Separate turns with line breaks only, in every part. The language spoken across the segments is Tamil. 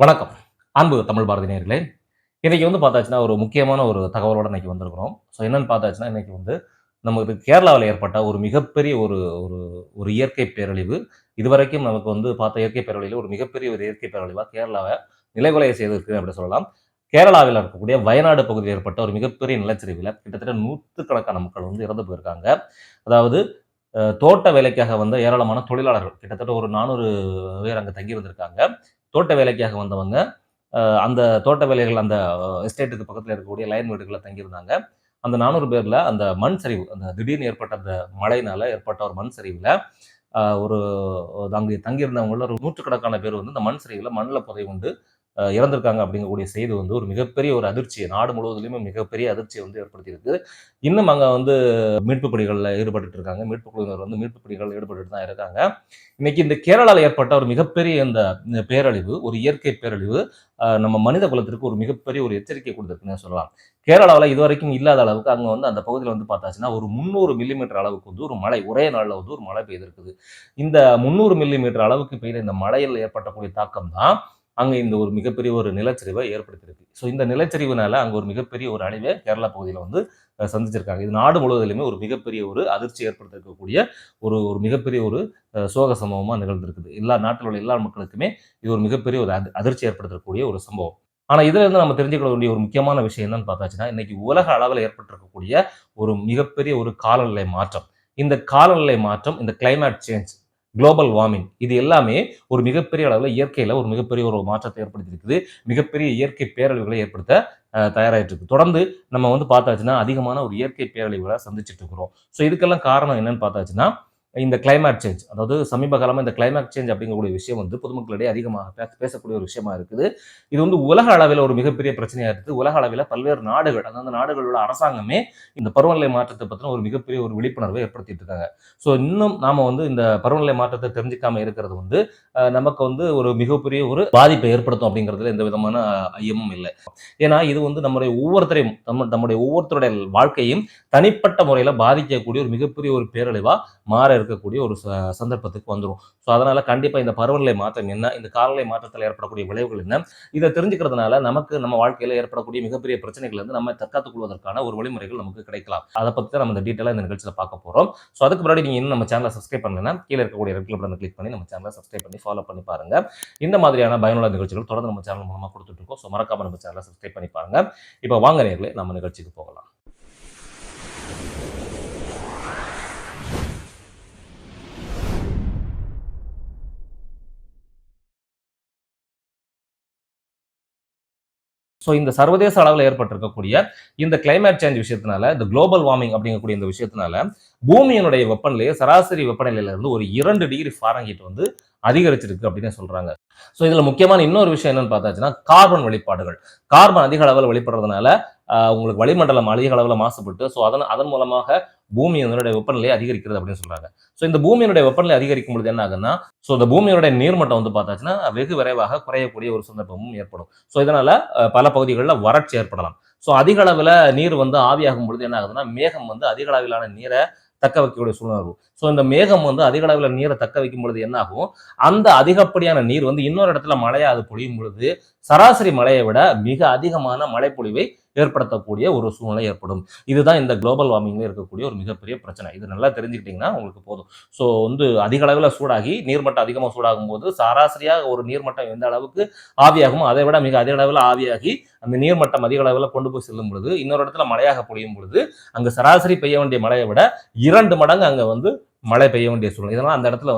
வணக்கம். அன்பு தமிழ் பாரதி நேயர்களே! இன்னைக்கு பார்த்தாச்சுன்னா, ஒரு முக்கியமான ஒரு தகவலோட இன்னைக்கு வந்திருக்கிறோம். என்னன்னு பார்த்தாச்சுன்னா, இன்னைக்கு நமக்கு கேரளாவுல ஏற்பட்ட ஒரு மிகப்பெரிய ஒரு ஒரு ஒரு இயற்கை பேரழிவு. இதுவரைக்கும் நமக்கு பார்த்த இயற்கை பேரழிவுல ஒரு மிகப்பெரிய ஒரு இயற்கை பேரழிவா கேரளாவ நிலைகுலைய செய்திருக்கு அப்படி சொல்லலாம். கேரளாவில இருக்கக்கூடிய வயநாடு பகுதியில் ஏற்பட்ட ஒரு மிகப்பெரிய நிலச்சரிவுல கிட்டத்தட்ட நூத்துக்கணக்கான மக்கள் இறந்து போயிருக்காங்க. அதாவது தோட்ட வேலைக்காக வந்த ஏராளமான தொழிலாளர்கள் கிட்டத்தட்ட ஒரு 400 பேர் அங்க தங்கியிருந்திருக்காங்க. தோட்ட வேலைக்காக வந்தவங்க. அந்த தோட்ட வேலைகள் அந்த எஸ்டேட்டுக்கு பக்கத்துல இருக்கக்கூடிய லைன் வீடுகள்ல தங்கியிருந்தாங்க. அந்த 400 பேர்ல அந்த மண் சரிவு, அந்த திடீர்னு ஏற்பட்ட அந்த மழையினால ஏற்பட்ட ஒரு மண் சரிவுல, ஒரு அங்கே தங்கியிருந்தவங்கள்ல ஒரு நூற்றுக்கணக்கான பேர் இந்த மண் சரிவுல மண்ல புதையுண்டு இறந்திருக்காங்க அப்படிங்கக்கூடிய செய்தி ஒரு மிகப்பெரிய ஒரு அதிர்ச்சிய நாடு முழுவதிலுமே மிகப்பெரிய அதிர்ச்சிய ஏற்படுத்தியிருக்கு. இன்னும் அங்க மீட்பு பணிகள்ல ஈடுபட்டுட்டு இருக்காங்க. மீட்பு குழுவினர் மீட்பு பணிகள்ல ஈடுபட்டுட்டு தான் இருக்காங்க. இன்னைக்கு இந்த கேரளால ஏற்பட்ட ஒரு மிகப்பெரிய இந்த பேரழிவு, ஒரு இயற்கை பேரழிவு நம்ம மனித குலத்திற்கு ஒரு மிகப்பெரிய ஒரு எச்சரிக்கை கொடுத்திருக்குன்னே சொல்லலாம். கேரளாவுல இதுவரைக்கும் இல்லாத அளவுக்கு அங்க அந்த பகுதியில பார்த்தாச்சுன்னா, ஒரு 300 மில்லிமீட்டர் அளவுக்கு ஒரு மழை ஒரே நாள்ல ஒரு மழை பெய்திருக்குது. இந்த 300 மில்லிமீட்டர் அளவுக்கு பெய்த இந்த மழையில் ஏற்படக்கூடிய தாக்கம் தான் அங்க இந்த ஒரு மிகப்பெரிய ஒரு நிலச்சரிவை ஏற்படுத்தியிருக்கு. இந்த நிலச்சரிவுனால அங்க ஒரு மிகப்பெரிய ஒரு அழிவை கேரளா பகுதியில சந்திச்சிருக்காங்க. இது நாடு முழுவதிலுமே ஒரு மிகப்பெரிய ஒரு அதிர்ச்சி ஏற்படுத்தியிருக்கக்கூடிய ஒரு ஒரு மிகப்பெரிய ஒரு சோக சம்பவமா நிகழ்ந்திருக்குது. எல்லா நாட்டில் உள்ள எல்லா மக்களுக்குமே இது ஒரு மிகப்பெரிய ஒரு அதிர்ச்சி ஏற்படுத்தக்கூடிய ஒரு சம்பவம். ஆனா இதுல இருந்து நம்ம தெரிஞ்சுக்க வேண்டிய ஒரு முக்கியமான விஷயம் என்னன்னு பார்த்தாச்சுன்னா, இன்னைக்கு உலக அளவுல ஏற்பட்டிருக்கக்கூடிய ஒரு மிகப்பெரிய ஒரு காலநிலை மாற்றம். இந்த காலநிலை மாற்றம், இந்த கிளைமேட் சேஞ்ச், குளோபல் வார்மிங் இது எல்லாமே ஒரு மிகப்பெரிய அளவுல இயற்கையில ஒரு மிகப்பெரிய ஒரு மாற்றத்தை ஏற்படுத்தியிருக்குது. மிகப்பெரிய இயற்கை பேரழிவுகளை ஏற்படுத்த தயாராயிட்டு இருக்கு. தொடர்ந்து நம்ம பார்த்தாச்சுன்னா, அதிகமான ஒரு இயற்கை பேரழிவுகள சந்திச்சுட்டு இருக்கிறோம். இதுக்கெல்லாம் காரணம் என்னன்னு பார்த்தாச்சுன்னா, இந்த கிளைமேட் சேஞ்ச். அதாவது சமீப காலமா இந்த கிளைமேட் சேஞ்ச் அப்படிங்கக்கூடிய விஷயம் பொதுமக்களிடையே அதிகமாக பேசக்கூடிய ஒரு விஷயமா இருக்குது. இது உலக அளவில ஒரு மிகப்பெரிய பிரச்சனையா இருக்குது. உலக அளவில பல்வேறு நாடுகள், அந்தந்த நாடுகளோட அரசாங்கமே இந்த பருவநிலை மாற்றத்தை பத்தின ஒரு மிகப்பெரிய ஒரு விழிப்புணர்வை ஏற்படுத்திட்டு இருக்காங்க. இன்னும் நாம இந்த பருவநிலை மாற்றத்தை தெரிஞ்சுக்காம இருக்கிறது நமக்கு ஒரு மிகப்பெரிய ஒரு பாதிப்பை ஏற்படுத்தும் அப்படிங்கிறதுல எந்த விதமான ஐயமும் இல்லை. ஏன்னா இது நம்முடைய ஒவ்வொருத்தரையும் நம்முடைய ஒவ்வொருத்தருடைய வாழ்க்கையும் தனிப்பட்ட முறையில பாதிக்கக்கூடிய ஒரு மிகப்பெரிய ஒரு பேரழிவா மாற இருக்கக்கூடிய ஒரு சந்தர்ப்பத்துக்கு வந்துரும். அதனால கண்டிப்பா இந்த பருவநிலை மாற்றம் என்ன, இந்த காலநிலை மாற்றத்தில் ஏற்படக்கூடிய விளைவுகள் என்ன, இதை தெரிஞ்சுக்கிறதுனால நமக்கு நம்ம வாழ்க்கையில ஏற்படக்கூடிய மிகப்பெரிய பிரச்சனைகள் நம்ம தற்காத்துக் கொள்வதற்கான ஒரு வழிமுறைகள் நமக்கு கிடைக்கலாம். அதை பத்தி தான் நம்ம இந்த டீட்டெயிலா இந்த நிகழ்ச்சியில பார்க்க போறோம். அதுக்கு முன்னாடி நீங்க இன்னும் நம்ம சேனலை சப்ஸ்கிரைப் பண்ணலன்னா கீழே இருக்கக்கூடிய ரெட் கலர் பட்டனை கிளிக் பண்ணி நம்ம சேனலை சப்ஸ்கிரைப் பண்ணி ஃபாலோ பண்ணி பாருங்க. இந்த மாதிரியான பயனுள்ள நிகழ்ச்சிகள் தொடர்ந்து நம்ம சேனல் மூலமா கொடுத்துட்டு இருக்கோம். மறக்காம நம்ம சேனலை சப்ஸ்கிரைப் பண்ணி பாருங்க. இப்போ வாங்க நேயர்களே, நம்ம நிகழ்ச்சிக்கு போகலாம். இந்த சர்வதேச அளவில் ஏற்பட்டிருக்கக்கூடிய இந்த கிளைமேட் சேஞ்ச் விஷயத்தினால, இந்த குளோபல் வார்மிங் அப்படிங்கக்கூடிய இந்த விஷயத்தினால பூமியினுடைய வெப்பநிலையை சராசரி வெப்பநிலையில இருந்து ஒரு 2 டிகிரி ஃபாரன்ஹீட் அதிகரிச்சிருக்கு அப்படின்னு சொல்றாங்க. இதுல முக்கியமான இன்னொரு விஷயம் என்னன்னு பார்த்தாச்சுன்னா, கார்பன் வெளிப்பாடுகள். கார்பன் அதிக அளவில் வெளிப்படுறதுனால உங்களுக்கு வளிமண்டலம் அதிக அளவில் மாசுபட்டு அதன் அதன் மூலமாக பூமியினுடைய வெப்பநிலை அதிகரிக்கிறது அப்படின்னு சொல்றாங்க. இந்த பூமியினுடைய வெப்பநிலை அதிகரிக்கும் பொழுது என்ன ஆகுதுன்னா, இந்த பூமியினுடைய நீர்மட்டம் பார்த்தாச்சுன்னா வெகு விரைவாக குறையக்கூடிய ஒரு சந்தர்ப்பமும் ஏற்படும். இதனால பல பகுதிகளில் வறட்சி ஏற்படலாம். அதிக அளவில் நீர் ஆவியாகும் பொழுது என்ன ஆகுதுன்னா, மேகம் அதிக அளவிலான நீரை தக்க வைக்கக்கூடிய சூழ்நிலை இருக்கும். இந்த மேகம் அதிக அளவில் நீரை தக்க வைக்கும் பொழுது என்ன ஆகும், அந்த அதிகப்படியான நீர் இன்னொரு இடத்துல மழையா அது பொழியும் பொழுது சராசரி மழையை விட மிக அதிகமான மழைப்பொழிவை ஏற்படுத்தக்கூடிய ஒரு சூழ்நிலை ஏற்படும். இதுதான் இந்த குளோபல் வார்மிங்ல இருக்கக்கூடிய ஒரு மிகப்பெரிய பிரச்சனை. இது நல்லா தெரிஞ்சுக்கிட்டீங்கன்னா உங்களுக்கு போதும். அதிக அளவில் சூடாகி நீர்மட்டம் அதிகமாக சூடாகும் போது சராசரியாக ஒரு நீர்மட்டம் எந்த அளவுக்கு ஆவியாகுமோ அதை விட மிக அதிக அளவில் ஆவியாகி அந்த நீர்மட்டம் அதிக அளவில் கொண்டு போய் செல்லும் பொழுது இன்னொரு இடத்துல மழையாக பொழியும் பொழுது அங்க சராசரி பெய்ய வேண்டிய மழையை விட 2 மடங்கு அங்க மழை பெய்ய வேண்டிய சூழ்நிலை. இதனால அந்த இடத்துல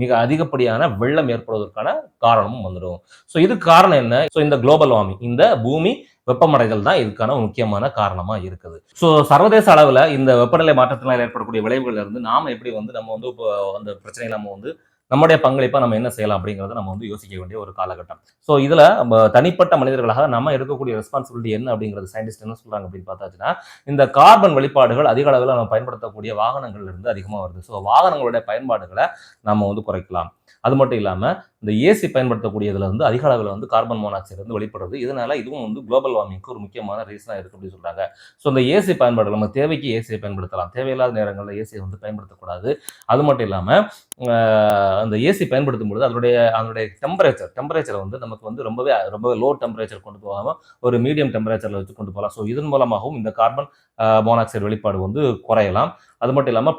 மிக அதிகப்படியான வெள்ளம் ஏற்படுவதற்கான காரணமும் வந்துடும். இதுக்கு காரணம் என்ன? இந்த குளோபல் வார்மிங், இந்த பூமி வெப்பமடைதல் தான் இதுக்கான முக்கியமான காரணமா இருக்குது. சர்வதேச அளவுல இந்த வெப்பநிலை மாற்றத்தினால் ஏற்படக்கூடிய விளைவுகள்ல இருந்து நாம எப்படி நம்ம இப்போ அந்த பிரச்சனையை நம்ம நம்முடைய பங்களிப்பா நம்ம என்ன செய்யலாம் அப்படிங்கறத நம்ம யோசிக்க வேண்டிய ஒரு காலகட்டம். இதுல நம்ம தனிப்பட்ட மனிதர்களாக நம்ம எடுக்கக்கூடிய ரெஸ்பான்சிபிலிட்டி என்ன அப்படிங்கிறது சயின்டிஸ்ட் என்ன சொல்றாங்க அப்படின்னு பார்த்தாச்சுன்னா, இந்த கார்பன் வெளிப்பாடுகள் அதிக அளவில் நம்ம பயன்படுத்தக்கூடிய வாகனங்கள்ல இருந்து அதிகமா வருது. வாகனங்களுடைய பயன்பாடுகளை நம்ம குறைக்கலாம். அது மட்டும் இல்லாம இந்த ஏசி பயன்படுத்தக்கூடியதுல வந்து அதிக அளவில் வந்து கார்பன் மோனாக்சைடு வந்து வெளிப்படுறது. இதனால இதுவும் வந்து குளோபல் வார்மிங்க்கு ஒரு முக்கியமான ரீசனா இருக்கு அப்படின்னு சொல்றாங்க. ஸோ இந்த ஏசி பயன்பாடு நம்ம தேவைக்கு ஏசியை பயன்படுத்தலாம், தேவையில்லாத நேரங்களில் ஏசியை வந்து பயன்படுத்தக்கூடாது. அது மட்டும் இல்லாம அந்த ஏசி பயன்படுத்தும் பொழுது அதனுடைய டெம்பரேச்சர் வந்து நமக்கு வந்து ரொம்பவே லோ டெம்பரேச்சர் கொண்டு போகாம ஒரு மீடியம் டெம்பரேச்சர்ல வச்சு கொண்டு போகலாம். ஸோ இதன் மூலமாகவும் இந்த கார்பன் மோனாக்சைடு வெளிப்பாடு வந்து குறையலாம். அது மட்டும் இல்லாம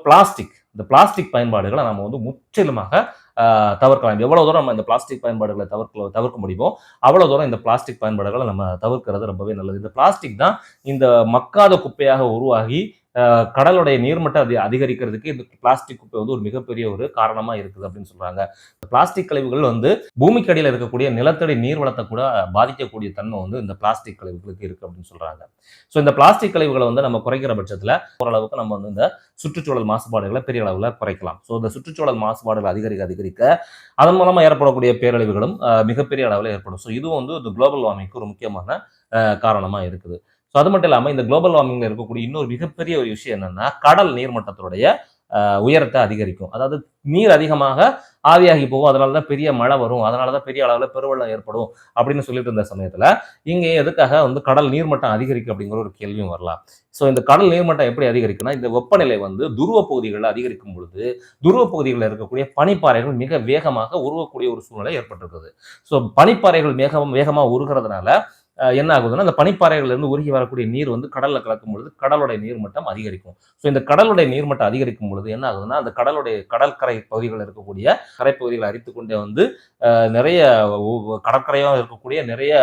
இந்த பிளாஸ்டிக் பயன்பாடுகளை நம்ம வந்து முற்றிலுமாக தவிர்க்கலாம். எவ்வளவு தூரம் நம்ம இந்த பிளாஸ்டிக் பயன்பாடுகளை தவிர்க்க முடியுமோ அவ்வளவு தூரம் இந்த பிளாஸ்டிக் பயன்பாடுகளை நம்ம தவிர்க்கிறது ரொம்பவே நல்லது. இந்த பிளாஸ்டிக் தான் இந்த மக்காத குப்பையாக உருவாகி கடலுடைய நீர்மட்டம் அதிகரிக்கிறதுக்கு இந்த பிளாஸ்டிக் குப்பை வந்து ஒரு மிகப்பெரிய ஒரு காரணமா இருக்குது அப்படின்னு சொல்றாங்க. பிளாஸ்டிக் கழிவுகள் வந்து பூமிக்கு அடியில் இருக்கக்கூடிய நிலத்தடி நீர்வளத்தை கூட பாதிக்கக்கூடிய தன்மை வந்து இந்த பிளாஸ்டிக் கழிவுகளுக்கு இருக்கு அப்படின்னு சொல்றாங்க. ஸோ இந்த பிளாஸ்டிக் கழிவுகளை வந்து நம்ம குறைக்கிற பட்சத்தில் ஓரளவுக்கு நம்ம வந்து இந்த சுற்றுச்சூழல் மாசுபாடுகளை பெரிய அளவில் குறைக்கலாம். ஸோ இந்த சுற்றுச்சூழல் மாசுபாடுகள் அதிகரிக்க அதன் மூலமா ஏற்படக்கூடிய பேரழிவுகளும் மிகப்பெரிய அளவில் ஏற்படும். ஸோ இதுவும் வந்து இந்த குளோபல் வார்மிங்க்கு ஒரு முக்கியமான காரணமா இருக்குது. ஸோ அது மட்டும் இல்லாமல் இந்த குளோபல் வார்மிங்ல இருக்கக்கூடிய இன்னொரு மிகப்பெரிய ஒரு விஷயம் என்னன்னா கடல் நீர்மட்டத்தினுடைய உயரத்தை அதிகரிக்கும். அதாவது நீர் அதிகமாக ஆவியாகி போகும், அதனால தான் பெரிய மழை வரும், அதனால தான் பெரிய அளவில் பெருவெள்ளம் ஏற்படும் அப்படின்னு சொல்லிட்டு இருந்த சமயத்தில் இங்கே எதுக்காக வந்து கடல் நீர்மட்டம் அதிகரிக்கும் அப்படிங்கிற ஒரு கேள்வியும் வரலாம். ஸோ இந்த கடல் நீர்மட்டம் எப்படி அதிகரிக்குன்னா இந்த வெப்பநிலை வந்து துருவ பகுதிகளில் அதிகரிக்கும் பொழுது துருவ பகுதிகளில் இருக்கக்கூடிய பனிப்பாறைகள் மிக வேகமாக உருவக்கூடிய ஒரு சூழ்நிலை ஏற்பட்டிருக்குது. ஸோ பனிப்பாறைகள் வேகமாக உருகிறதுனால என்ன ஆகுதுன்னா அந்த பனிப்பாறைகள்ல இருந்து உருகி வரக்கூடிய நீர் வந்து கடல்ல கலக்கும் பொழுது கடலுடைய நீர்மட்டம் அதிகரிக்கும். ஸோ இந்த கடலுடைய நீர்மட்டம் அதிகரிக்கும் பொழுது என்ன ஆகுதுன்னா அந்த கடற்கரை பகுதிகளில் இருக்கக்கூடிய கரைப்பகுதிகளை அரித்து கொண்டே வந்து நிறைய கடற்கரையாக இருக்கக்கூடிய நிறைய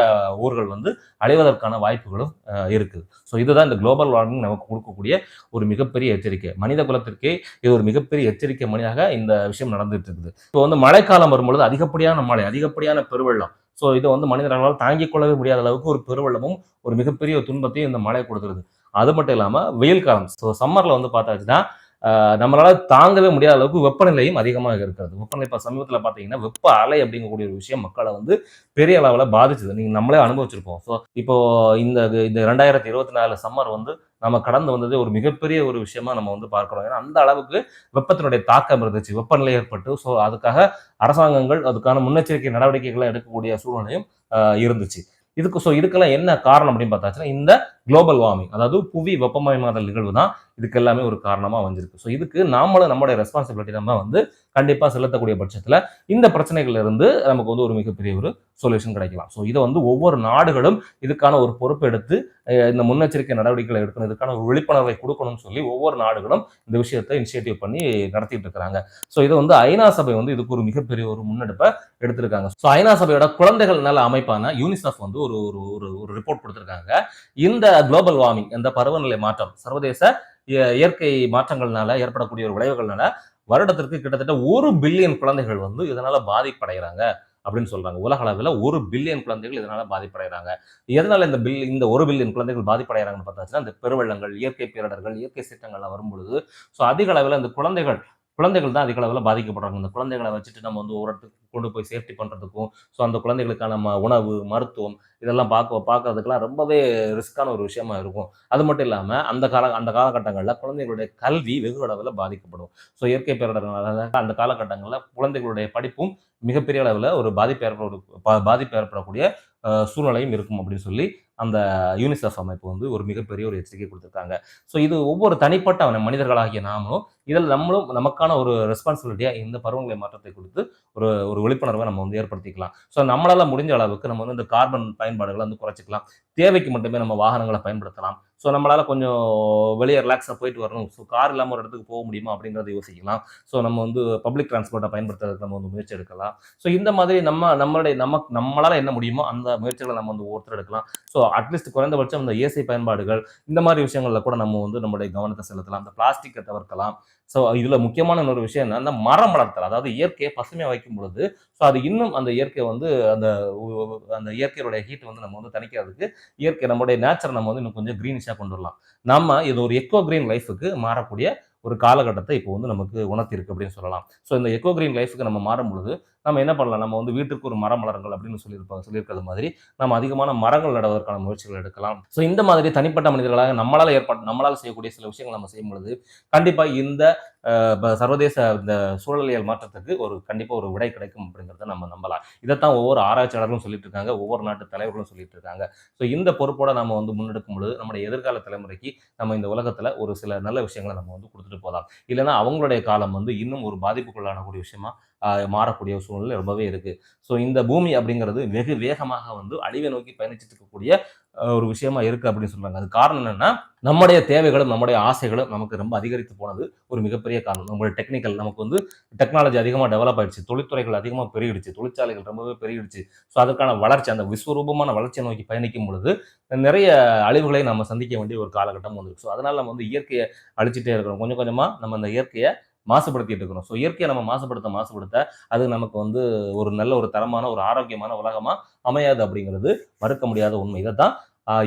ஊர்கள் வந்து அழிவதற்கான வாய்ப்புகளும் இருக்குது. ஸோ இதுதான் இந்த குளோபல் வார்மிங் நமக்கு கொடுக்கக்கூடிய ஒரு மிகப்பெரிய எச்சரிக்கை. மனித குலத்திற்கே இது ஒரு மிகப்பெரிய எச்சரிக்கை மணியாக இந்த விஷயம் நடந்துட்டு இருக்குது. இப்போ வந்து மழைக்காலம் வரும்பொழுது அதிகப்படியான மழை, அதிகப்படியான பெருவெள்ளம், ஸோ இதை வந்து மனிதர்களால் தாங்கிக் கொள்ளவே முடியாத அளவுக்கு ஒரு பெருவெள்ளமும் ஒரு மிகப்பெரிய துன்பத்தையும் இந்த மழை கொடுத்துருது. அது மட்டும் இல்லாமல் வெயில் காலம், ஸோ சம்மரில் வந்து பார்த்தாச்சுன்னா நம்மளால தாங்கவே முடியாத அளவுக்கு வெப்பநிலையும் அதிகமாக இருக்கிறது. வெப்பநிலை இப்போ சமீபத்தில் பார்த்தீங்கன்னா வெப்ப அலை அப்படிங்கக்கூடிய ஒரு விஷயம் மக்களை வந்து பெரிய அளவில் பாதிச்சது. நீங்கள் நம்மளே அனுபவிச்சிருப்போம். ஸோ இப்போ இந்த இந்த 2024 சம்மர் வந்து நம்ம கடந்து வந்தது ஒரு மிகப்பெரிய ஒரு விஷயமா நம்ம வந்து பார்க்கிறோம். ஏன்னா அந்த அளவுக்கு வெப்பத்தினுடைய தாக்கம் இருந்துச்சு, வெப்பநிலை ஏற்பட்டு. ஸோ அதுக்காக அரசாங்கங்கள் அதுக்கான முன்னெச்சரிக்கை நடவடிக்கைகளை எடுக்கக்கூடிய சூழ்நிலையும் இருந்துச்சு. இதுக்கெல்லாம் என்ன காரணம் அப்படின்னு பார்த்தாச்சுன்னா இந்த குளோபல் வார்மிங், அதாவது புவி வெப்பமயமாதல் நிகழ்வு தான் இதுக்கு எல்லாமே ஒரு காரணமா வந்திருக்கு. ஸோ இதுக்கு நாமளும் நம்மளுடைய ரெஸ்பான்சிபிலிட்டி நம்ம வந்து கண்டிப்பா செலுத்தக்கூடிய பட்சத்துல இந்த பிரச்சனைகள்ல இருந்து நமக்கு வந்து ஒரு மிகப்பெரிய ஒரு சொல்யூஷன் கிடைக்கலாம். ஸோ இதை வந்து ஒவ்வொரு நாடுகளும் இதுக்கான ஒரு பொறுப்பு எடுத்து இந்த முன்னெச்சரிக்கை நடவடிக்கைகளை எடுக்கணும், இதுக்கான ஒரு விழிப்புணர்வை கொடுக்கணும்னு சொல்லி ஒவ்வொரு நாடுகளும் இந்த விஷயத்தை இனிஷியேட்டிவ் பண்ணி நடத்திட்டு இருக்கிறாங்க. ஸோ இது வந்து ஐநா சபை வந்து இதுக்கு ஒரு மிகப்பெரிய ஒரு முன்னெடுப்பை எடுத்திருக்காங்க. ஸோ ஐநா சபையோட குழந்தைகள் நல அமைப்பான யூனிசெஃப் வந்து ஒரு ஒரு ரிப்போர்ட் கொடுத்திருக்காங்க. இந்த குளோபல் வார்மிங், இந்த பருவநிலை மாற்றம், சர்வதேச இயற்கை மாற்றங்கள்னால ஏற்படக்கூடிய ஒரு விளைவுகள்னால வருடத்திற்கு கிட்டத்தட்ட 1 பில்லியன் குழந்தைகள் வந்து இதனால பாதிப்படைகிறாங்க அப்படின்னு சொல்றாங்க. உலக அளவில் 1 பில்லியன் குழந்தைகள் இதனால பாதிப்படைகிறாங்க. எதனால இந்த 1 பில்லியன் குழந்தைகள் பாதிப்படைகிறாங்கன்னு பார்த்தாச்சுன்னா இந்த பெருவெள்ளங்கள், இயற்கை பேரிடர்கள், இயற்கை சீற்றங்கள்லாம் வரும்பொழுது ஸோ அதிக அளவில் இந்த குழந்தைகள் தான் அதிக அளவில் பாதிக்கப்படுறாங்க. இந்த குழந்தைகளை வச்சுட்டு நம்ம வந்து ஒரு இடத்துக்கு கொண்டு போய் சேஃப்டி பண்ணுறதுக்கும், ஸோ அந்த குழந்தைகளுக்கான உணவு, மருத்துவம் இதெல்லாம் பார்க்கறதுக்கெல்லாம் ரொம்பவே ரிஸ்கான ஒரு விஷயமா இருக்கும். அது மட்டும் இல்லாமல் அந்த காலகட்டங்களில் குழந்தைகளுடைய கல்வி வெகு அளவில் பாதிக்கப்படும். ஸோ இயற்கை பேரிடர்களால அந்த காலகட்டங்களில் குழந்தைகளுடைய படிப்பும் மிகப்பெரிய அளவில் ஒரு பாதிப்பு ஏற்படக்கூடிய சூழ்நிலையும் இருக்கும் அப்படின்னு சொல்லி அந்த யூனிசெஃப் அமைப்பு வந்து ஒரு மிகப்பெரிய ஒரு எச்சரிக்கை கொடுத்துருக்காங்க. ஸோ இது ஒவ்வொரு தனிப்பட்ட மனிதர்களாகிய நாமளும் இதில் நம்மளும் நமக்கான ஒரு ரெஸ்பான்சிபிலிட்டியா இந்த பருவநிலை மாற்றத்தை கொடுத்து ஒரு ஒரு விழிப்புணர்வை நம்ம வந்து ஏற்படுத்திக்கலாம். ஸோ நம்மளால முடிஞ்ச அளவுக்கு நம்ம வந்து இந்த கார்பன் பயன்பாடுகளை வந்து குறைச்சிக்கலாம். தேவைக்கு மட்டுமே நம்ம வாகனங்களை பயன்படுத்தலாம். ஸோ நம்மளால கொஞ்சம் வெளியே ரிலாக்ஸாக போயிட்டு வரணும், ஸோ கார் இல்லாமல் ஒரு இடத்துக்கு போக முடியுமா அப்படிங்கிறத யோசிக்கலாம். ஸோ நம்ம வந்து பப்ளிக் டிரான்ஸ்போர்ட்டை பயன்படுத்துறதுக்கு நம்ம வந்து முயற்சி எடுக்கலாம். ஸோ இந்த மாதிரி நம்மளால என்ன முடியுமோ அந்த முயற்சிகளை நம்ம வந்து ஒருத்தர் எடுக்கலாம். ஸோ அட்லீஸ்ட் குறைந்தபட்சம் இந்த ஏசி பயன்பாடுகள் இந்த மாதிரி விஷயங்கள்ல கூட நம்ம வந்து நம்முடைய கவனத்தை செலுத்தலாம். அந்த பிளாஸ்டிக்கை தவிர்க்கலாம். ஸோ இதுல முக்கியமான இன்னொரு விஷயம் என்ன, அந்த மரம் வளர்த்தல், அதாவது இயற்கையை பசுமையா வைக்கும் பொழுது ஸோ அது இன்னும் அந்த இயற்கை வந்து அந்த இயற்கையோட ஹீட் வந்து நம்ம வந்து தணிக்கிறதுக்கு இயற்கை நம்மளுடைய நேச்சரை நம்ம வந்து இன்னும் கொஞ்சம் கிரீனிஷா கொண்டு வரலாம். நம்ம இது ஒரு எக்கோ கிரீன் லைஃபுக்கு மாறக்கூடிய ஒரு காலகட்டத்தை இப்போ வந்து நமக்கு உணர்த்திருக்கு அப்படின்னு சொல்லலாம். ஸோ இந்த எக்கோ கிரீன் லைஃபுக்கு நம்ம மாறும் பொழுது நம்ம என்ன பண்ணலாம், நம்ம வந்து வீட்டுக்கு ஒரு மரம் வளருங்கள் அப்படின்னு சொல்லியிருக்கிறது மாதிரி நம்ம அதிகமான மரங்கள் நடுவதற்கான முயற்சிகள் எடுக்கலாம். ஸோ இந்த மாதிரி தனிப்பட்ட மனிதர்களாக நம்மளால செய்யக்கூடிய சில விஷயங்கள் நம்ம செய்யும் பொழுது கண்டிப்பா இந்த சர்வதேச இந்த சூழலியல் மாற்றத்துக்கு கண்டிப்பா ஒரு விடை கிடைக்கும் அப்படிங்கிறத நம்ம நம்பலாம். இதைத்தான் ஒவ்வொரு ஆராய்ச்சியாளர்களும் சொல்லிட்டு இருக்காங்க, ஒவ்வொரு நாட்டு தலைவர்களும் சொல்லிட்டு இருக்காங்க. ஸோ இந்த பொறுப்போட நம்ம வந்து முன்னெடுக்கும் பொழுது நம்முடைய எதிர்கால தலைமுறைக்கு நம்ம இந்த உலகத்துல ஒரு சில நல்ல விஷயங்களை நம்ம வந்து கொடுத்துட்டு போகலாம். இல்லைன்னா அவங்களுடைய காலம் வந்து இன்னும் ஒரு பாதிப்புக்குள்ளானக்கூடிய விஷயமா மாறக்கூடிய ஒரு சூழ்நிலை ரொம்பவே இருக்கு. ஸோ இந்த பூமி அப்படிங்கிறது வெகு வேகமாக வந்து அழிவை நோக்கி பயணிச்சுட்டு இருக்கக்கூடிய ஒரு விஷயமா இருக்கு அப்படின்னு சொல்றாங்க. அது காரணம் என்னன்னா, நம்முடைய தேவைகளும், நம்முடைய ஆசைகளும் நமக்கு ரொம்ப அதிகரித்து போனது ஒரு மிகப்பெரிய காரணம். நம்மளுடைய நமக்கு வந்து டெக்னாலஜி அதிகமா டெவலப் ஆயிடுச்சு. தொழில்துறைகள் அதிகமா பெருகிடுச்சு. தொழிற்சாலைகள் ரொம்பவே பெருகிடுச்சு. ஸோ அதற்கான வளர்ச்சி, அந்த விஸ்வரூபமான வளர்ச்சியை நோக்கி பயணிக்கும் பொழுது, நிறைய அழிவுகளை நம்ம சந்திக்க வேண்டிய ஒரு காலகட்டம் வந்துருக்கு. ஸோ அதனால நம்ம வந்து இயற்கைய அழிச்சிட்டே இருக்கிறோம். கொஞ்சம் கொஞ்சமா நம்ம அந்த இயற்கைய மாசுபடுத்திட்டு இருக்கிறோம். ஸோ இயற்கையை நம்ம மாசுபடுத்த அது நமக்கு வந்து ஒரு நல்ல ஒரு தரமான, ஒரு ஆரோக்கியமான உலகமா அமையாது அப்படிங்கிறது மறுக்க முடியாத உண்மை. இதத்தான்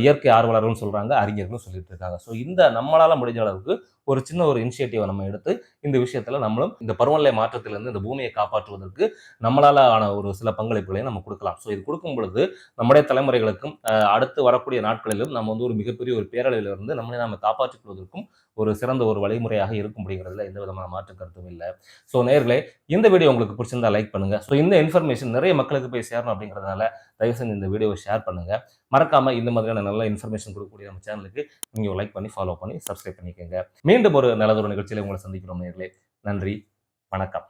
இயற்கை ஆர்வலர்களும் சொல்றாங்க, அறிஞர்களும் சொல்லிட்டு இருக்காங்க. ஸோ இந்த நம்மளால முடிஞ்ச அளவுக்கு ஒரு சின்ன ஒரு இனிஷியேட்டிவ நம்ம எடுத்து இந்த விஷயத்துல நம்மளும் இந்த பருவநிலை மாற்றத்திலிருந்து இந்த பூமியை காப்பாற்றுவதற்கு நம்மளால ஆன ஒரு சில பங்களிப்புகளையும் நம்ம கொடுக்கலாம். ஸோ இது கொடுக்கும் பொழுது நம்முடைய தலைமுறைகளுக்கும் அடுத்து வரக்கூடிய நாட்களிலும் நம்ம வந்து ஒரு மிகப்பெரிய ஒரு பேரழிவிலிருந்து நம்மளை நாம காப்பாற்றிக் கொள்வதற்கும் ஒரு சிறந்த ஒரு வழிமுறையாக இருக்கும் அப்படிங்கிறதுல எந்த விதமான மாற்று கருத்தும் இல்லை. ஸோ நேயர்களே, இந்த வீடியோ உங்களுக்கு பிடிச்சிருந்தா லைக் பண்ணுங்க. ஸோ இந்த இன்ஃபர்மேஷன் நிறைய மக்களுக்கு போய் சேரணும் அப்படிங்கிறதுனால தயவு செஞ்சு இந்த வீடியோவை ஷேர் பண்ணுங்க. மறக்காம இந்த மாதிரியான நல்ல இன்ஃபர்மேஷன் கொடுக்கக்கூடிய நம்ம சேனலுக்கு நீங்க லைக் பண்ணி ஃபாலோ பண்ணி சப்ஸ்கிரைப் பண்ணிக்கோங்க. மீண்டும் ஒரு நல்லதொரு நிகழ்ச்சியில உங்களை சந்திக்கிறோம் நேயர்களே. நன்றி, வணக்கம்.